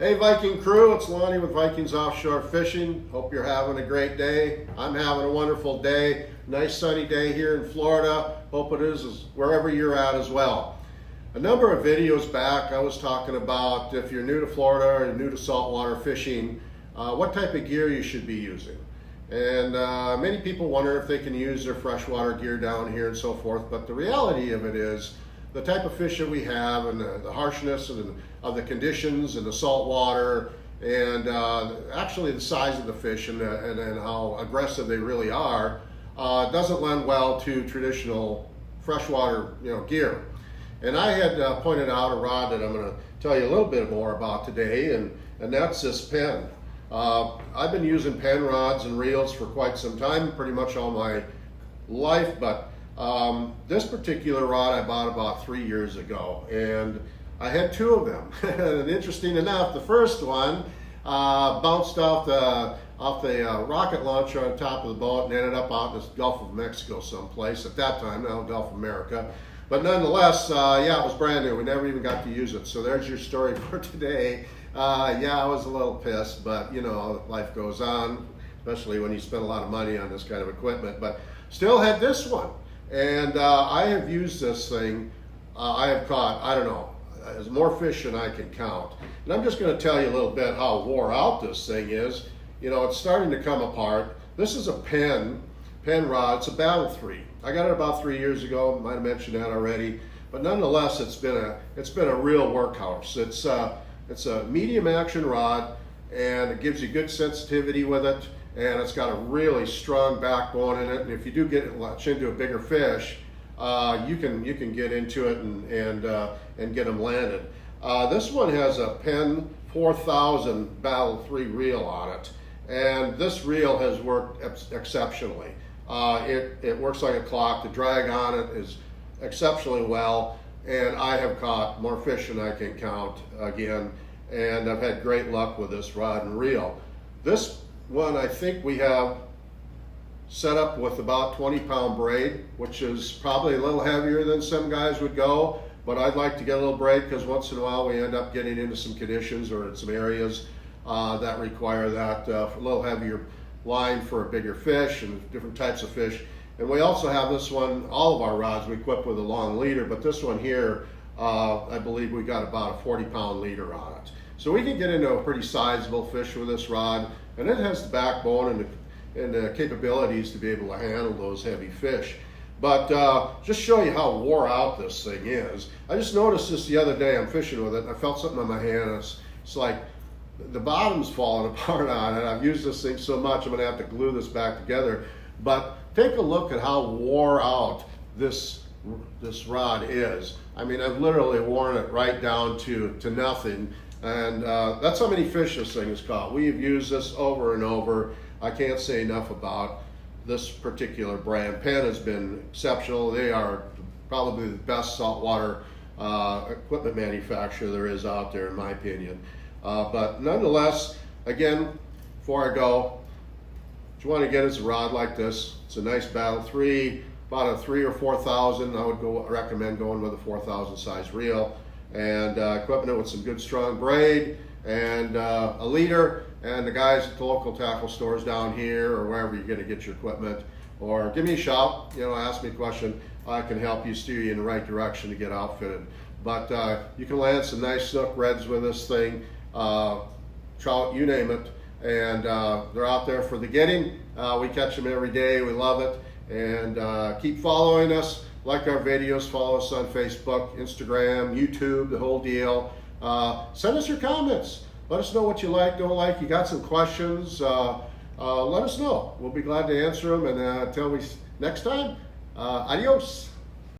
Hey Viking crew, it's Lonnie with Vikings Offshore Fishing. Hope you're having a great day. I'm having a wonderful day. Nice sunny day here in Florida. Hope it is wherever you're at as well. A number of videos back I was talking about if you're new to Florida or new to saltwater fishing, what type of gear you should be using. And many people wonder if they can use their freshwater gear down here and so forth, but the reality of it is the type of fish that we have and the harshness of the conditions and the salt water and actually the size of the fish and how aggressive they really are doesn't lend well to traditional freshwater gear. And I had pointed out a rod that I'm going to tell you a little bit more about today, and that's this Penn. I've been using Penn rods and reels for quite some time, pretty much all my life, but this particular rod I bought about 3 years ago, and I had two of them. And interesting enough, the first one bounced off the rocket launcher on top of the boat and ended up out in the Gulf of Mexico someplace at that time, now Gulf of America. But nonetheless, yeah, it was brand new. We never even got to use it. So there's your story for today. Yeah, I was a little pissed, but life goes on, especially when you spend a lot of money on this kind of equipment. But still had this one. And I have used this thing. I have caught, I don't know, as more fish than I can count. And I'm just going to tell you a little bit how wore out this thing is. It's starting to come apart. This is a Penn rod. It's a Battle 3. I got it about 3 years ago. Might have mentioned that already. But nonetheless, it's been a real workhorse. It's a medium action rod, and it gives you good sensitivity with it. And it's got a really strong backbone in it. And if you do get it latch into a bigger fish, you can get into it and get them landed. This one has a Penn 4000 Battle 3 reel on it, and this reel has worked exceptionally. It works like a clock. The drag on it is exceptionally well, and I have caught more fish than I can count again, and I've had great luck with this rod and reel. This one I think we have set up with about 20-pound braid, which is probably a little heavier than some guys would go, but I'd like to get a little braid because once in a while we end up getting into some conditions or in some areas that require that a little heavier line for a bigger fish and different types of fish. And we also have this one, all of our rods we equip with a long leader, but this one here, I believe we got about a 40-pound leader on it. So we can get into a pretty sizable fish with this rod, and it has the backbone and the capabilities to be able to handle those heavy fish. But just show you how wore out this thing is. I just noticed this the other day. I'm fishing with it, and I felt something on my hand. And it's like the bottom's falling apart on it. I've used this thing so much, I'm going to have to glue this back together. But take a look at how wore out this rod is. I mean, I've literally worn it right down to nothing. And that's how many fish this thing has caught. We have used this over and over. I can't say enough about this particular brand. Penn has been exceptional. They are probably the best saltwater equipment manufacturer there is out there, in my opinion. But nonetheless, again, before I go, what you want to get is a rod like this. It's a nice Battle 3, about a 3 or 4,000. I would recommend going with a 4,000 size reel, and equipping it with some good strong braid and a leader. And the guys at the local tackle stores down here or wherever you're going to get your equipment, or give me a shout, ask me a question. I can help you, steer you in the right direction to get outfitted. But you can land some nice Snook reds with this thing, trout, you name it, and they're out there for the getting. We catch them every day. We love it. And keep following us, like our videos, follow us on Facebook, Instagram, YouTube, the whole deal. Send us your comments. Let us know what you like, don't like. You got some questions, let us know. We'll be glad to answer them. And until next time, adios.